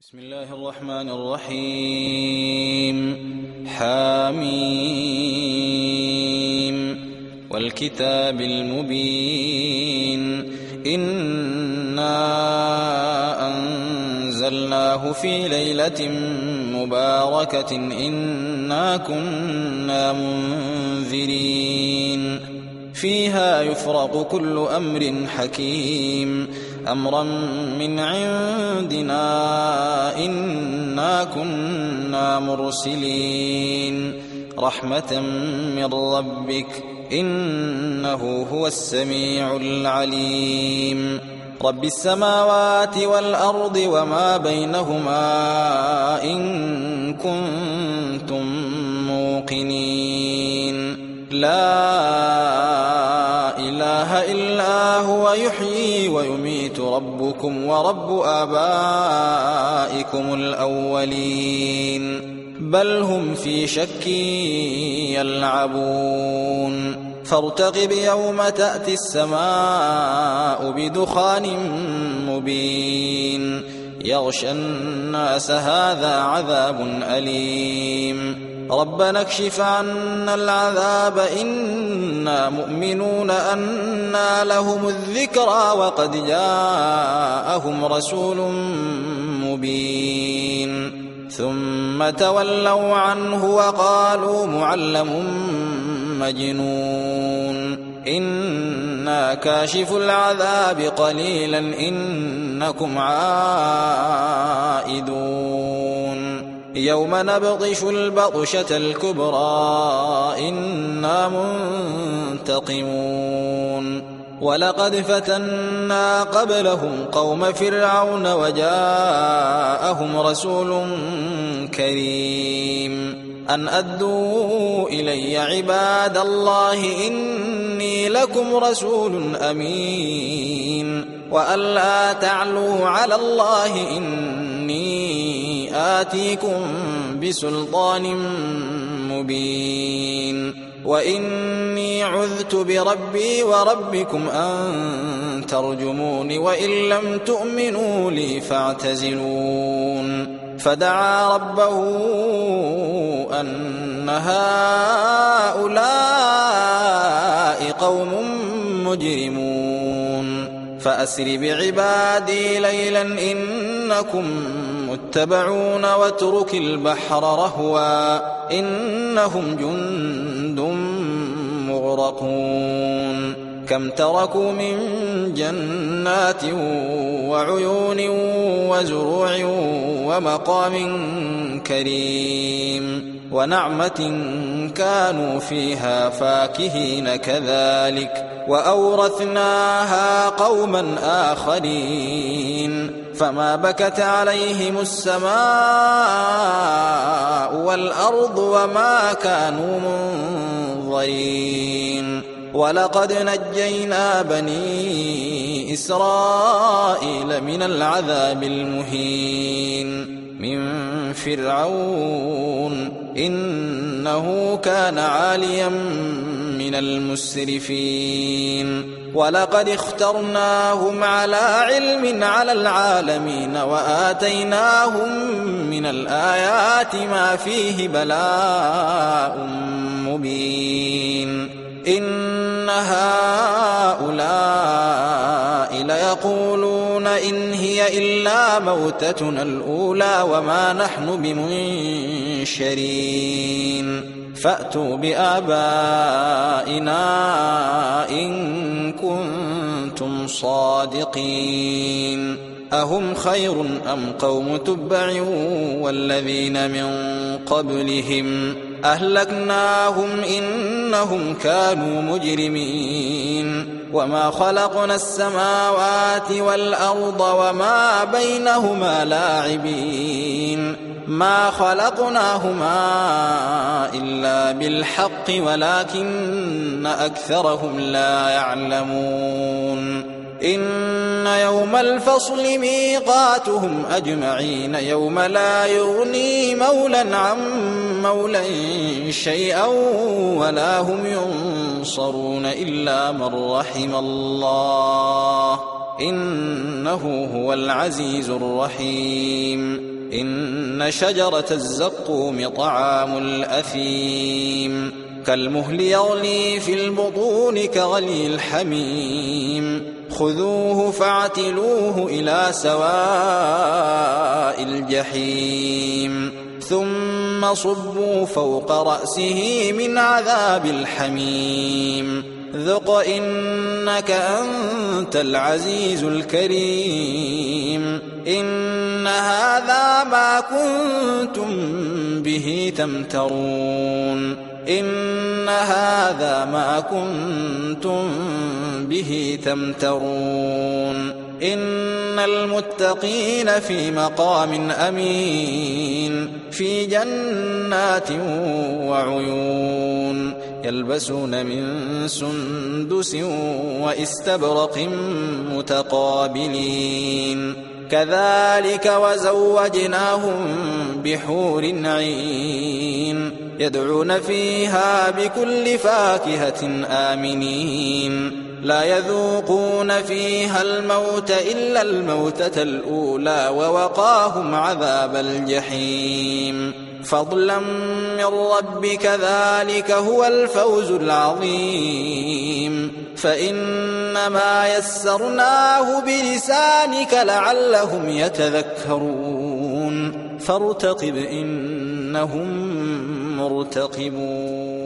بسم الله الرحمن الرحيم. حميم والكتاب المبين. إنا أنزلناه في ليلة مباركة إنا كنا منذرين فيها يفرق كل أمر حكيم أمرا من عندنا إنا كنا مرسلين رحمة من ربك إنه هو السميع العليم. رب السماوات والأرض وما بينهما إن كنتم موقنين لا إله إلا هو يحيي ويميت ربكم ورب آبائكم الأولين بل هم في شك يلعبون فارتقب يوم تأتي السماء بدخان مبين يغشى الناس هذا عذاب أليم ربنا اكشف عنا العذاب إنا مؤمنون أنى لهم الذكرى وقد جاءهم رسول مبين ثم تولوا عنه وقالوا معلم مجنون إنا كاشف العذاب قليلا إنكم عائدون يوم نبطش البطشة الكبرى إنا منتقمون ولقد فتنا قبلهم قوم فرعون وجاءهم رسول كريم أن أدوا إلي عباد الله إني لكم رسول أمين وأن لا تعلوا على الله إني آتيكم بسلطان مبين وإني عذت بربي وربكم أن ترجمون وإن لم تؤمنوا لي فاعتزلون فدعا ربه أن هؤلاء قوم مجرمون فأسر بعبادي ليلا إنكم متبعون واترك البحر رهوا إنهم جند مغرقون كم تركوا من جنات وعيون وزروع ومقام كريم ونعمة كانوا فيها فاكهين كذلك وأورثناها قوما آخرين فما بكت عليهم السماء والأرض وما كانوا منظرين ولقد نجينا بني إسرائيل من العذاب المهين من فرعون إنه كان عاليا من المسرفين ولقد اخترناهم على علم على العالمين وآتيناهم من الآيات ما فيه بلاء مبين إن هؤلاء ليقولون إن هي إلا موتتنا الأولى وما نحن بمنشرين فأتوا بآبائنا إن كنتم صادقين أهم خير أم قوم تبع والذين من قبلهم أهلكناهم إنهم كانوا مجرمين وما خلقنا السماوات والأرض وما بينهما لاعبين ما خلقناهما إلا بالحق ولكن أكثرهم لا يعلمون إن يوم الفصل ميقاتهم أجمعين يوم لا يغني مولا عن مولا شيئا ولا هم ينصرون إلا من رحم الله إنه هو العزيز الرحيم إن شجرة الزقوم طعام الأثيم كالمهل يغلي في البطون كغلي الحميم خذوه فاعتلوه إلى سواء الجحيم ثم صبوا فوق رأسه من عذاب الحميم ذق إنك أنت العزيز الكريم إن هذا ما كنتم به تمترون إن هذا ما كنتم به تمترون إن المتقين في مقام أمين في جنات وعيون يلبسون من سندس واستبرق متقابلين كذلك وزوجناهم بحور عين يدعون فيها بكل فاكهة آمنين لا يذوقون فيها الموت إلا الموتة الأولى ووقاهم عذاب الجحيم فضلا من ربك ذلك هو الفوز العظيم فإنما يسرناه بلسانك لعلهم يتذكرون فارتقب إنهم مرتقبون